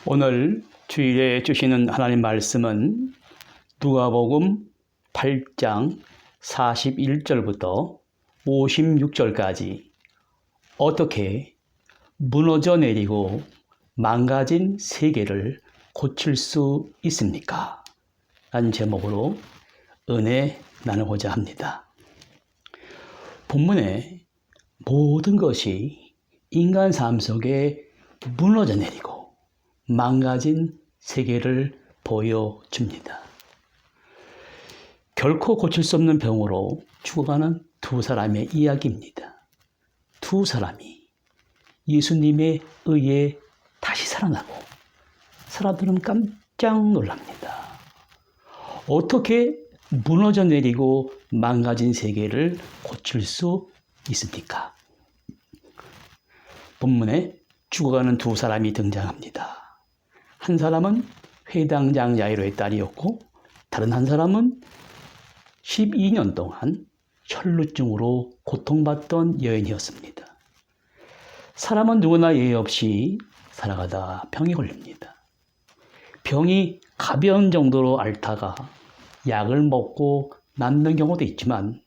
오늘 주일에 주시는 하나님 말씀은 누가복음 8장 41절부터 56절까지 어떻게 무너져 내리고 망가진 세계를 고칠 수 있습니까? 라는 제목으로 은혜 나누고자 합니다. 본문에 모든 것이 인간 삶 속에 무너져 내리고 망가진 세계를 보여줍니다. 결코 고칠 수 없는 병으로 죽어가는 두 사람의 이야기입니다. 두 사람이 예수님의 의에 다시 살아나고 사람들은 깜짝 놀랍니다. 어떻게 무너져 내리고 망가진 세계를 고칠 수 있습니까? 본문에 죽어가는 두 사람이 등장합니다. 한 사람은 회당장 야이로의 딸이었고 다른 한 사람은 12년 동안 혈루증으로 고통받던 여인이었습니다. 사람은 누구나 예외 없이 살아가다 병이 걸립니다. 병이 가벼운 정도로 앓다가 약을 먹고 낫는 경우도 있지만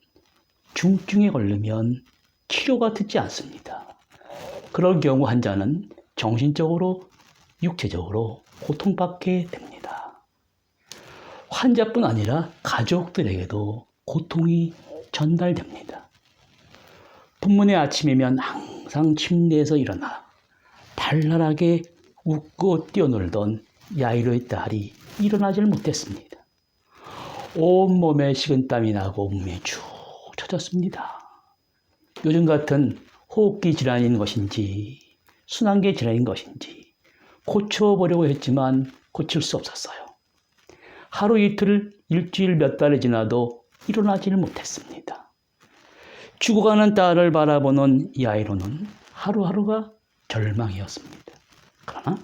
중증에 걸리면 치료가 듣지 않습니다. 그런 경우 환자는 정신적으로, 육체적으로 고통받게 됩니다. 환자뿐 아니라 가족들에게도 고통이 전달됩니다. 본문의 아침이면 항상 침대에서 일어나 발랄하게 웃고 뛰어놀던 야이로의 딸이 일어나질 못했습니다. 온몸에 식은땀이 나고 몸이 축 처졌습니다. 요즘 같은 호흡기 질환인 것인지 순환계 질환인 것인지 고쳐보려고 했지만 고칠 수 없었어요. 하루 이틀, 일주일 몇 달이 지나도 일어나질 못했습니다. 죽어가는 딸을 바라보는 야이로는 하루하루가 절망이었습니다. 그러나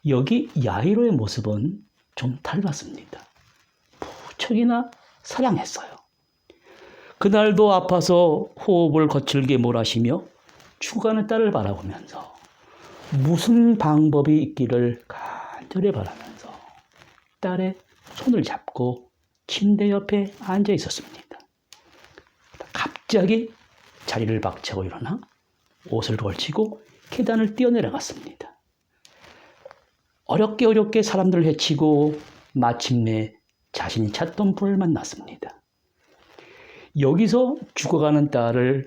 여기 야이로의 모습은 좀 달랐습니다. 무척이나 사랑했어요. 그날도 아파서 호흡을 거칠게 몰아쉬며 죽어가는 딸을 바라보면서 무슨 방법이 있기를 간절히 바라면서 딸의 손을 잡고 침대 옆에 앉아 있었습니다. 갑자기 자리를 박차고 일어나 옷을 걸치고 계단을 뛰어내려갔습니다. 어렵게 사람들을 해치고 마침내 자신이 찾던 분을 만났습니다. 여기서 죽어가는 딸을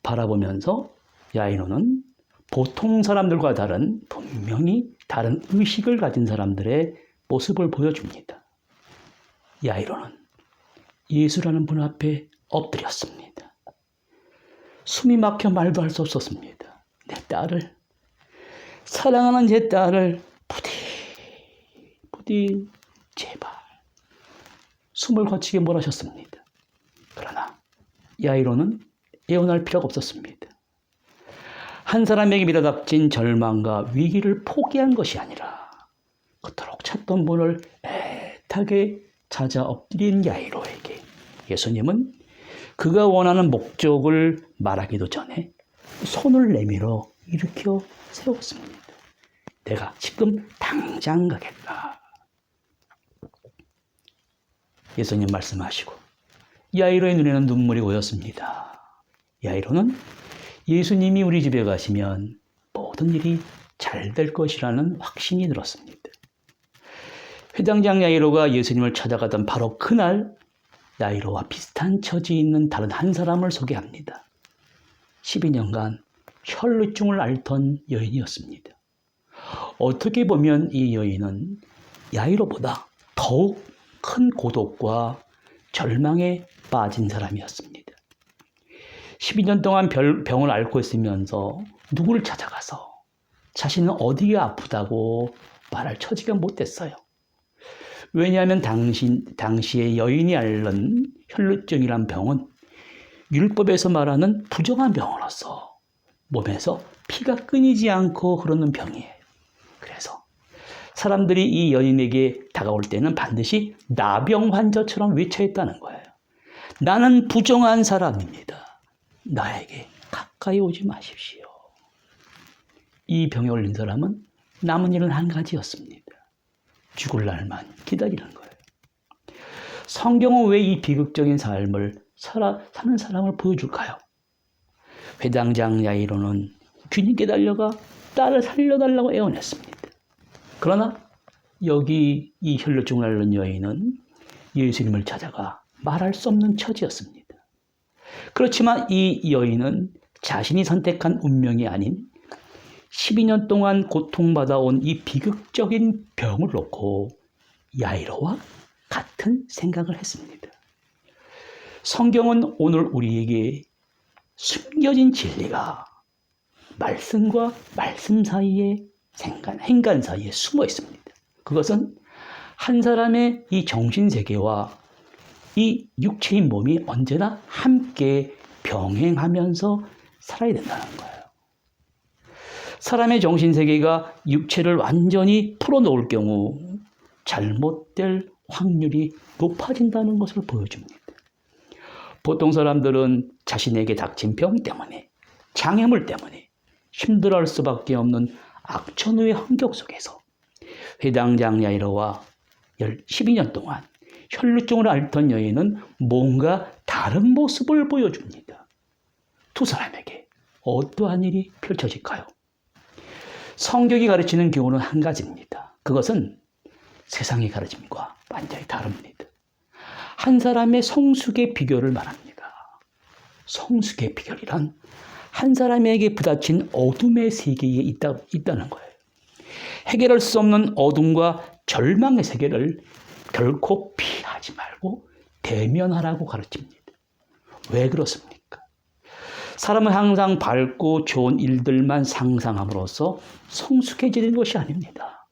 바라보면서 야이로는 보통 사람들과 다른 분명히 다른 의식을 가진 사람들의 모습을 보여줍니다. 야이로는 예수라는 분 앞에 엎드렸습니다. 숨이 막혀 말도 할 수 없었습니다. 내 딸을, 사랑하는 제 딸을 부디 제발 숨을 거치게 몰아셨습니다. 그러나 야이로는 애원할 필요가 없었습니다. 한 사람에게 밀어닥친 절망과 위기를 포기한 것이 아니라 그토록 찾던 분을 애타게 찾아 엎드린 야이로에게 예수님은 그가 원하는 목적을 말하기도 전에 손을 내밀어 일으켜 세웠습니다. 내가 지금 당장 가겠다. 예수님 말씀하시고 야이로의 눈에는 눈물이 고였습니다. 야이로는 예수님이 우리 집에 가시면 모든 일이 잘 될 것이라는 확신이 들었습니다. 회당장 야이로가 예수님을 찾아가던 바로 그날 야이로와 비슷한 처지에 있는 다른 한 사람을 소개합니다. 12년간 혈루증을 앓던 여인이었습니다. 어떻게 보면 이 여인은 야이로보다 더욱 큰 고독과 절망에 빠진 사람이었습니다. 12년 동안 병을 앓고 있으면서 누구를 찾아가서 자신은 어디가 아프다고 말할 처지가 못됐어요. 왜냐하면 당시에 여인이 앓는 혈루증이란 병은 율법에서 말하는 부정한 병으로서 몸에서 피가 끊이지 않고 흐르는 병이에요. 그래서 사람들이 이 여인에게 다가올 때는 반드시 나병 환자처럼 외쳐했다는 거예요. 나는 부정한 사람입니다. 나에게 가까이 오지 마십시오. 이 병에 걸린 사람은 남은 일은 한 가지였습니다. 죽을 날만 기다리는 거예요. 성경은 왜 이 비극적인 삶을 사는 사람을 보여줄까요? 회당장 야이로는 주님께 달려가 딸을 살려달라고 애원했습니다. 그러나 여기 이 혈루증을 앓는 여인은 예수님을 찾아가 말할 수 없는 처지였습니다. 그렇지만 이 여인은 자신이 선택한 운명이 아닌 12년 동안 고통받아온 이 비극적인 병을 놓고 야이로와 같은 생각을 했습니다. 성경은 오늘 우리에게 숨겨진 진리가 말씀과 말씀 사이에 행간 사이에 숨어 있습니다. 그것은 한 사람의 이 정신세계와 이 육체인 몸이 언제나 함께 병행하면서 살아야 된다는 거예요. 사람의 정신세계가 육체를 완전히 풀어놓을 경우 잘못될 확률이 높아진다는 것을 보여줍니다. 보통 사람들은 자신에게 닥친 병 때문에, 장애물 때문에 힘들어할 수밖에 없는 악천후의 환경 속에서 회당장 야이로와 12년 동안 혈루증을 앓던 여인은 뭔가 다른 모습을 보여줍니다. 두 사람에게 어떠한 일이 펼쳐질까요? 성경이 가르치는 교훈은 한 가지입니다. 그것은 세상의 가르침과 완전히 다릅니다. 한 사람의 성숙의 비결을 말합니다. 성숙의 비결이란 한 사람에게 부딪힌 어둠의 세계에 있다는 거예요. 해결할 수 없는 어둠과 절망의 세계를 결코 피하지 말고 대면하라고 가르칩니다. 왜 그렇습니까? 사람은 항상 밝고 좋은 일들만 상상함으로써 성숙해지는 것이 아닙니다.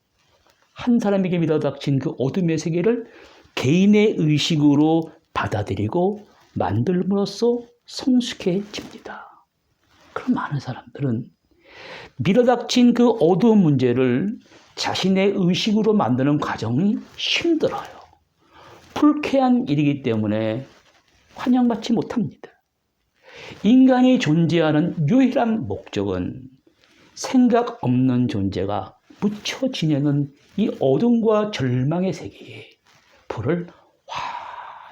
한 사람에게 밀어닥친 그 어둠의 세계를 개인의 의식으로 받아들이고 만들므로써 성숙해집니다. 그럼 많은 사람들은 밀어닥친 그 어두운 문제를 자신의 의식으로 만드는 과정이 힘들어요. 불쾌한 일이기 때문에 환영받지 못합니다. 인간이 존재하는 유일한 목적은 생각 없는 존재가 묻혀 지내는 이 어둠과 절망의 세계에 불을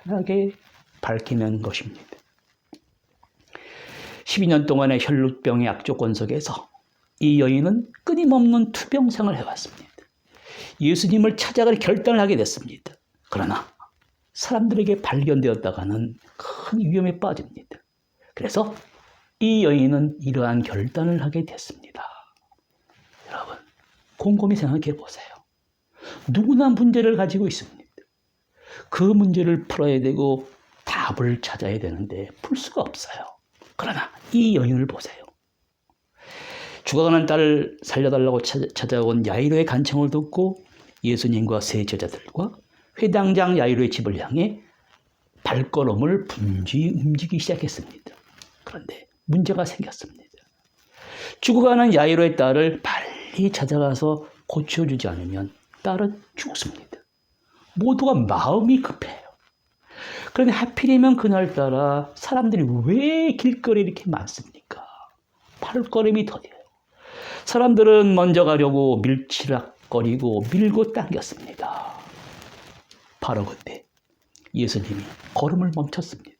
환하게 밝히는 것입니다. 12년 동안의 혈루병의 악조건 속에서 이 여인은 끊임없는 투병생을 해왔습니다. 예수님을 찾아갈 결단을 하게 됐습니다. 그러나 사람들에게 발견되었다가는 큰 위험에 빠집니다. 그래서 이 여인은 이러한 결단을 하게 됐습니다. 여러분, 곰곰이 생각해 보세요. 누구나 문제를 가지고 있습니다. 그 문제를 풀어야 되고 답을 찾아야 되는데 풀 수가 없어요. 그러나 이 여인을 보세요. 죽어가는 딸을 살려달라고 찾아온 야이로의 간청을 듣고 예수님과 세 제자들과 회당장 야이로의 집을 향해 발걸음을 분주히 움직이기 시작했습니다. 그런데 문제가 생겼습니다. 죽어가는 야이로의 딸을 빨리 찾아가서 고쳐주지 않으면 딸은 죽습니다. 모두가 마음이 급해요. 그런데 하필이면 그날따라 사람들이 왜 길거리에 이렇게 많습니까? 발걸음이 더뎌요. 사람들은 먼저 가려고 밀치락거리고 밀고 당겼습니다. 바로 그때 예수님이 걸음을 멈췄습니다.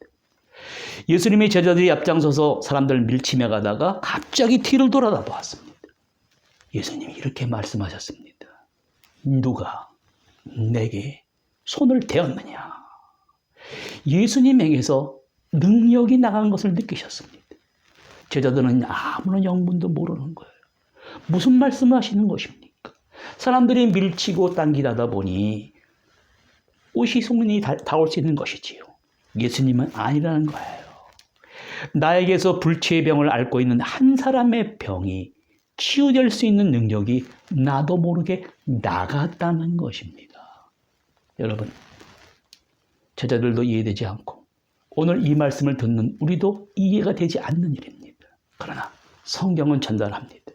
예수님의 제자들이 앞장서서 사람들을 밀치며 가다가 갑자기 뒤를 돌아다 보았습니다. 예수님이 이렇게 말씀하셨습니다. 누가 내게 손을 대었느냐? 예수님에게서 능력이 나간 것을 느끼셨습니다. 제자들은 아무런 영문도 모르는 거예요. 무슨 말씀을 하시는 것입니까? 사람들이 밀치고 당기다 보니 옷이 소문이 닿을 수 있는 것이지요. 예수님은 아니라는 거예요. 나에게서 불치의 병을 앓고 있는 한 사람의 병이 치유될 수 있는 능력이 나도 모르게 나갔다는 것입니다. 여러분, 제자들도 이해되지 않고 오늘 이 말씀을 듣는 우리도 이해가 되지 않는 일입니다. 그러나 성경은 전달합니다.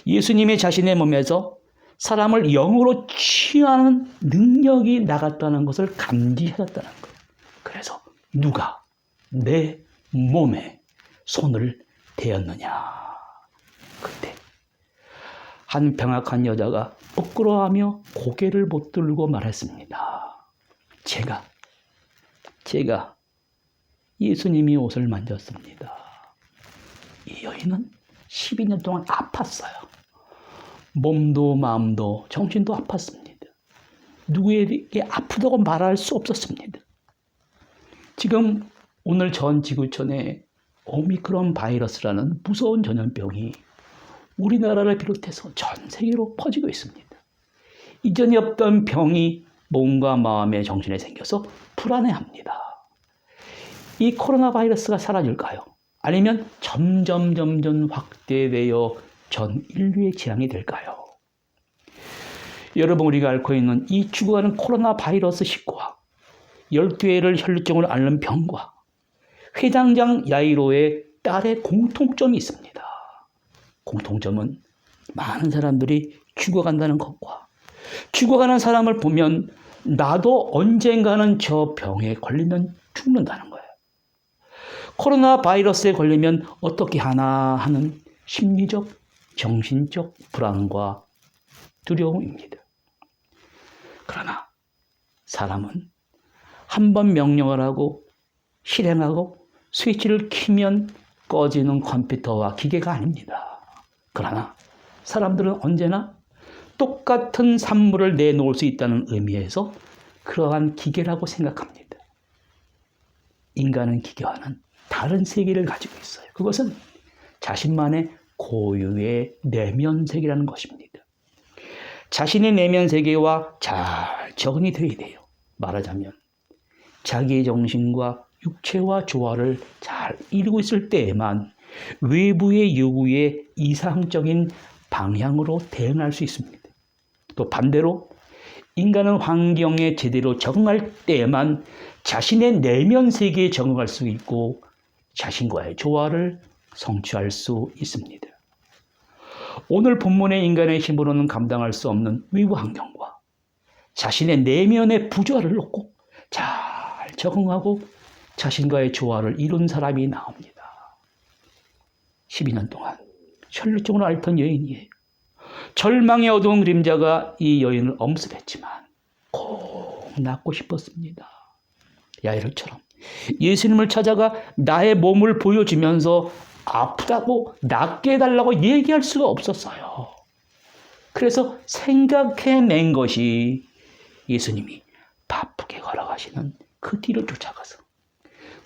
예수님이 자신의 몸에서 사람을 영으로 치유하는 능력이 나갔다는 것을 감지하셨다는 거예요. 그래서 누가 내 몸에 손을 대었느냐? 그때 한 병약한 여자가 부끄러워하며 고개를 못 들고 말했습니다. 제가 예수님이 옷을 만졌습니다. 이 여인은 12년 동안 아팠어요. 몸도 마음도 정신도 아팠습니다. 누구에게 아프다고 말할 수 없었습니다. 지금 오늘 전 지구촌에 오미크론 바이러스라는 무서운 전염병이 우리나라를 비롯해서 전 세계로 퍼지고 있습니다. 이전에 없던 병이 몸과 마음의 정신에 생겨서 불안해합니다. 이 코로나 바이러스가 사라질까요? 아니면 점점 확대되어 전 인류의 재앙이 될까요? 여러분, 우리가 앓고 있는 이 죽어가는 코로나 바이러스 19와 12회를 혈류증으로 앓는 병과 회당장 야이로의 딸의 공통점이 있습니다. 공통점은 많은 사람들이 죽어간다는 것과 죽어가는 사람을 보면 나도 언젠가는 저 병에 걸리면 죽는다는 거예요. 코로나 바이러스에 걸리면 어떻게 하나 하는 심리적, 정신적 불안과 두려움입니다. 그러나 사람은 한 번 명령을 하고 실행하고 스위치를 키면 꺼지는 컴퓨터와 기계가 아닙니다. 그러나 사람들은 언제나 똑같은 산물을 내놓을 수 있다는 의미에서 그러한 기계라고 생각합니다. 인간은 기계와는 다른 세계를 가지고 있어요. 그것은 자신만의 고유의 내면 세계라는 것입니다. 자신의 내면 세계와 잘 적응이 되어야 돼요. 말하자면 자기의 정신과 육체와 조화를 잘 이루고 있을 때에만 외부의 요구에 이상적인 방향으로 대응할 수 있습니다. 또 반대로 인간은 환경에 제대로 적응할 때에만 자신의 내면 세계에 적응할 수 있고 자신과의 조화를 성취할 수 있습니다. 오늘 본문의 인간의 힘으로는 감당할 수 없는 외부 환경과 자신의 내면의 부조화를 놓고 잘 적응하고 자신과의 조화를 이룬 사람이 나옵니다. 12년 동안 혈류증으로 앓던 여인이에요. 절망의 어두운 그림자가 이 여인을 엄습했지만 꼭 낫고 싶었습니다. 야이로처럼 예수님을 찾아가 나의 몸을 보여주면서 아프다고 낫게 해달라고 얘기할 수가 없었어요. 그래서 생각해낸 것이 예수님이 바쁘게 걸어가시는 그 뒤를 쫓아가서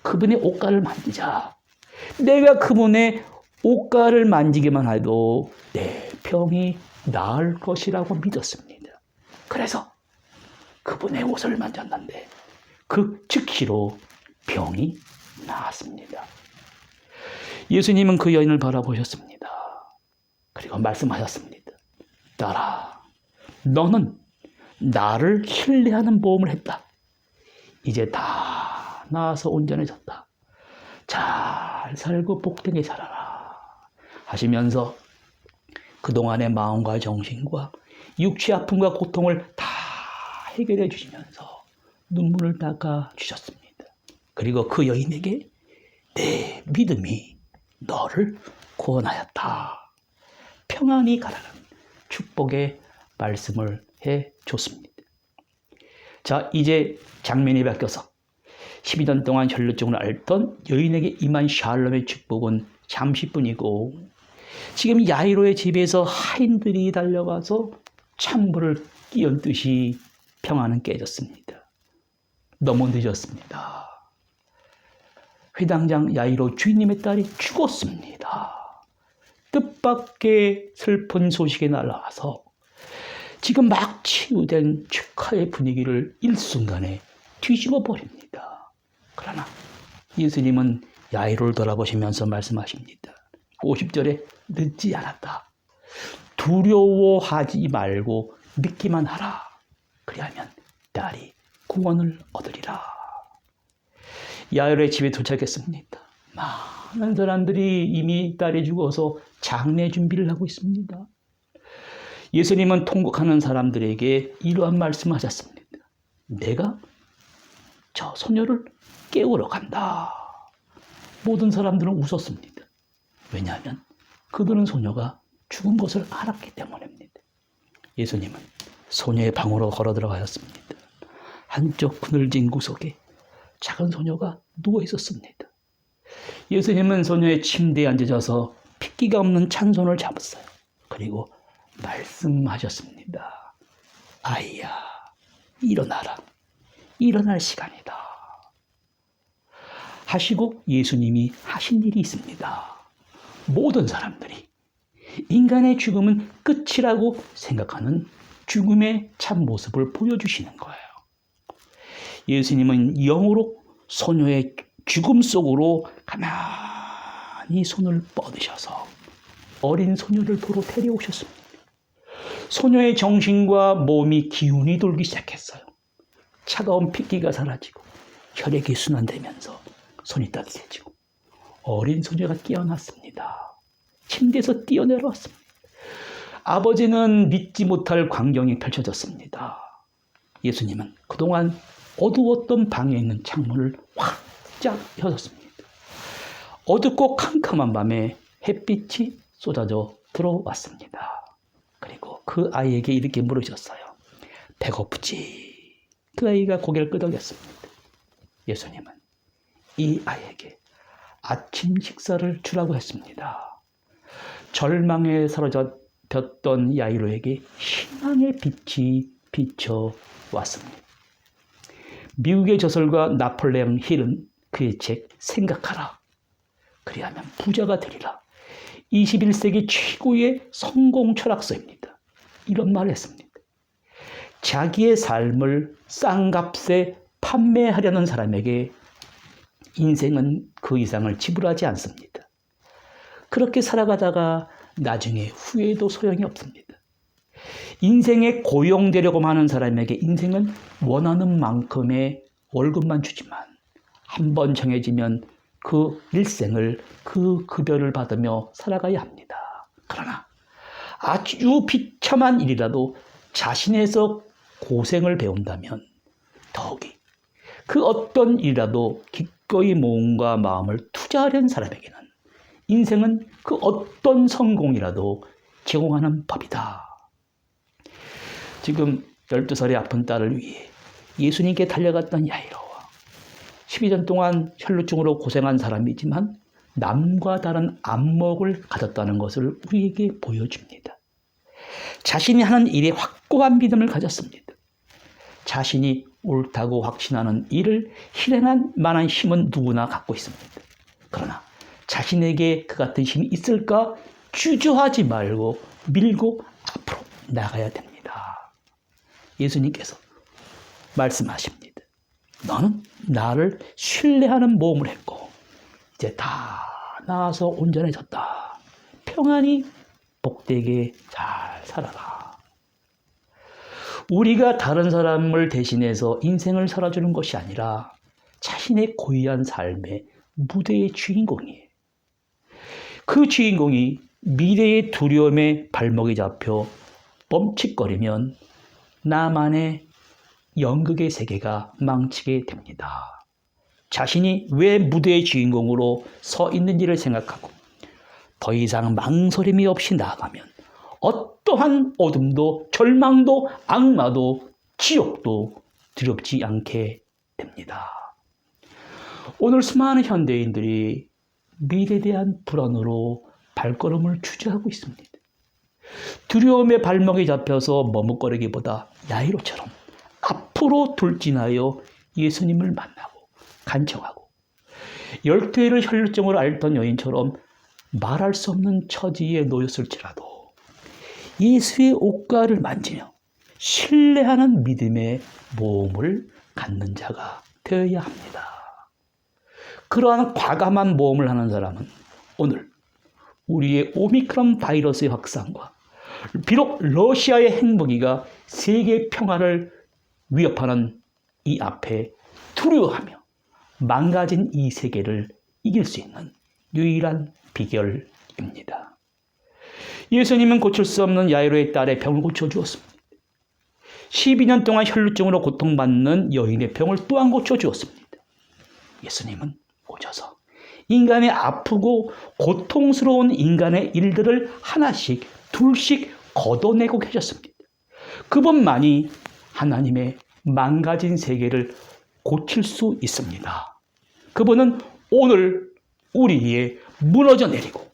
그분의 옷가를 만지자. 내가 그분의 옷가를 만지기만 해도 내 병이 나을 것이라고 믿었습니다. 그래서 그분의 옷을 만졌는데 그 즉시로 병이 나았습니다. 예수님은 그 여인을 바라보셨습니다. 그리고 말씀하셨습니다. 딸아, 너는 나를 신뢰하는 보험을 했다. 이제 다 나아서 온전해졌다. 잘 살고 복되게 살아라 하시면서 그동안의 마음과 정신과 육체 아픔과 고통을 다 해결해 주시면서 눈물을 닦아 주셨습니다. 그리고 그 여인에게 내 믿음이 너를 구원하였다. 평안히 가라는 축복의 말씀을 해 줬습니다. 자, 이제 장면이 바뀌어서 12년 동안 혈류증을 앓던 여인에게 임한 샬롬의 축복은 잠시뿐이고 지금 야이로의 집에서 하인들이 달려가서 찬물을 끼얹듯이 평안은 깨졌습니다. 너무 늦었습니다. 회당장 야이로 주인님의 딸이 죽었습니다. 뜻밖의 슬픈 소식이 날아와서 지금 막 치유된 축하의 분위기를 일순간에 뒤집어 버립니다. 그러나 예수님은 야이로를 돌아보시면서 말씀하십니다. 50절에 늦지 않았다. 두려워하지 말고 믿기만 하라. 그리하면 딸이 구원을 얻으리라. 야이로의 집에 도착했습니다. 많은 사람들이 이미 딸이 죽어서 장례 준비를 하고 있습니다. 예수님은 통곡하는 사람들에게 이러한 말씀하셨습니다. 내가 저 소녀를 깨우러 간다. 모든 사람들은 웃었습니다. 왜냐하면 그들은 소녀가 죽은 것을 알았기 때문입니다. 예수님은 소녀의 방으로 걸어 들어가셨습니다. 한쪽 그늘진 구석에 작은 소녀가 누워 있었습니다. 예수님은 소녀의 침대에 앉으셔서 핏기가 없는 찬 손을 잡았어요. 그리고 말씀하셨습니다. 아이야, 일어나라. 일어날 시간이다. 하시고 예수님이 하신 일이 있습니다. 모든 사람들이 인간의 죽음은 끝이라고 생각하는 죽음의 참모습을 보여주시는 거예요. 예수님은 영으로 소녀의 죽음 속으로 가만히 손을 뻗으셔서 어린 소녀를 보러 데려오셨습니다. 소녀의 정신과 몸이 기운이 돌기 시작했어요. 차가운 핏기가 사라지고 혈액이 순환되면서 손이 따뜻해지고 어린 소녀가 깨어났습니다. 침대에서 뛰어내려왔습니다. 아버지는 믿지 못할 광경이 펼쳐졌습니다. 예수님은 그동안 어두웠던 방에 있는 창문을 활짝 여셨습니다. 어둡고 캄캄한 밤에 햇빛이 쏟아져 들어왔습니다. 그리고 그 아이에게 이렇게 물으셨어요. 배고프지? 그 아이가 고개를 끄덕였습니다. 예수님은 이 아이에게 아침 식사를 주라고 했습니다. 절망에 사로잡혔던 야이로에게 희망의 빛이 비춰왔습니다. 미국의 저설가 나폴레옹 힐은 그의 책 생각하라. 그리하면 부자가 되리라. 21세기 최고의 성공 철학서입니다. 이런 말을 했습니다. 자기의 삶을 싼값에 판매하려는 사람에게 인생은 그 이상을 지불하지 않습니다. 그렇게 살아가다가 나중에 후회도 소용이 없습니다. 인생에 고용되려고 하는 사람에게 인생은 원하는 만큼의 월급만 주지만 한번 정해지면 그 일생을 그 급여를 받으며 살아가야 합니다. 그러나 아주 비참한 일이라도 자신에서 고생을 배운다면 더욱이 그 어떤 일이라도 기꺼이 몸과 마음을 투자하려는 사람에게는 인생은 그 어떤 성공이라도 제공하는 법이다. 지금 12살의 아픈 딸을 위해 예수님께 달려갔던 야이로와 12년 동안 혈루증으로 고생한 사람이지만 남과 다른 안목을 가졌다는 것을 우리에게 보여줍니다. 자신이 하는 일에 확고한 믿음을 가졌습니다. 자신이 옳다고 확신하는 일을 실행할 만한 힘은 누구나 갖고 있습니다. 그러나 자신에게 그 같은 힘이 있을까 주저하지 말고 밀고 앞으로 나가야 됩니다. 예수님께서 말씀하십니다. 너는 나를 신뢰하는 모험을 했고 이제 다 나아서 온전해졌다. 평안히 복되게 잘 살아라. 우리가 다른 사람을 대신해서 인생을 살아주는 것이 아니라 자신의 고유한 삶의 무대의 주인공이에요. 그 주인공이 미래의 두려움에 발목이 잡혀 멈칫거리면 나만의 연극의 세계가 망치게 됩니다. 자신이 왜 무대의 주인공으로 서 있는지를 생각하고 더 이상 망설임이 없이 나아가면 어떠한 어둠도 절망도 악마도 지옥도 두렵지 않게 됩니다. 오늘 수많은 현대인들이 미래에 대한 불안으로 발걸음을 주저하고 있습니다. 두려움의 발목에 잡혀서 머뭇거리기보다 야이로처럼 앞으로 돌진하여 예수님을 만나고 간청하고 12회를 혈루증으로 앓던 여인처럼 말할 수 없는 처지에 놓였을지라도 예수의 옷가를 만지며 신뢰하는 믿음의 모험을 갖는 자가 되어야 합니다. 그러한 과감한 모험을 하는 사람은 오늘 우리의 오미크론 바이러스의 확산과 비록 러시아의 핵무기가 세계 평화를 위협하는 이 앞에 두려워하며 망가진 이 세계를 이길 수 있는 유일한 비결입니다. 예수님은 고칠 수 없는 야이로의 딸의 병을 고쳐주었습니다. 12년 동안 혈루증으로 고통받는 여인의 병을 또한 고쳐주었습니다. 예수님은 오셔서 인간의 아프고 고통스러운 인간의 일들을 하나씩 둘씩 걷어내고 계셨습니다. 그분만이 하나님의 망가진 세계를 고칠 수 있습니다. 그분은 오늘 우리의 무너져 내리고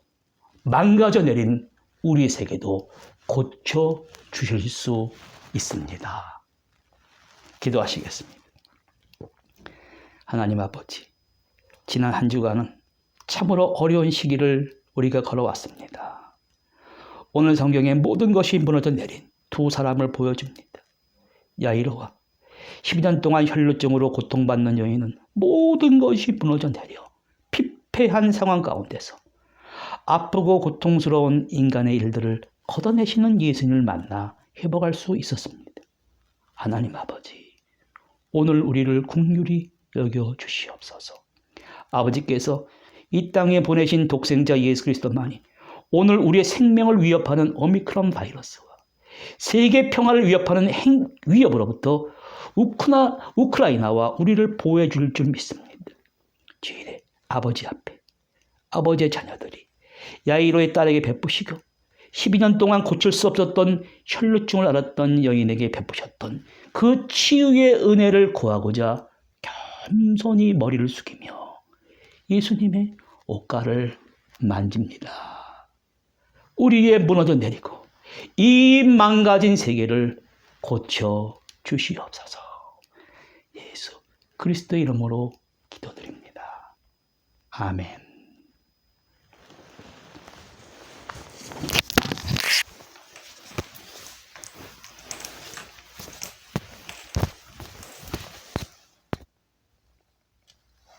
망가져 내린 우리 세계도 고쳐 주실 수 있습니다. 기도하시겠습니다. 하나님 아버지, 지난 한 주간은 참으로 어려운 시기를 우리가 걸어왔습니다. 오늘 성경에 모든 것이 무너져 내린 두 사람을 보여줍니다. 야이로와 12년 동안 혈루증으로 고통받는 여인은 모든 것이 무너져 내려 피폐한 상황 가운데서 아프고 고통스러운 인간의 일들을 걷어내시는 예수님을 만나 회복할 수 있었습니다. 하나님 아버지, 오늘 우리를 긍휼히 여겨 주시옵소서. 아버지께서 이 땅에 보내신 독생자 예수 그리스도만이 오늘 우리의 생명을 위협하는 오미크론 바이러스와 세계 평화를 위협하는 위협으로부터 우크라이나와 우리를 보호해 줄 줄 믿습니다. 주일에 아버지 앞에 아버지의 자녀들이 야이로의 딸에게 베푸시고 12년 동안 고칠 수 없었던 혈루증을 앓았던 여인에게 베푸셨던 그 치유의 은혜를 구하고자 겸손히 머리를 숙이며 예수님의 옷가를 만집니다. 우리의 무너져 내리고 이 망가진 세계를 고쳐 주시옵소서. 예수 그리스도의 이름으로 기도드립니다. 아멘.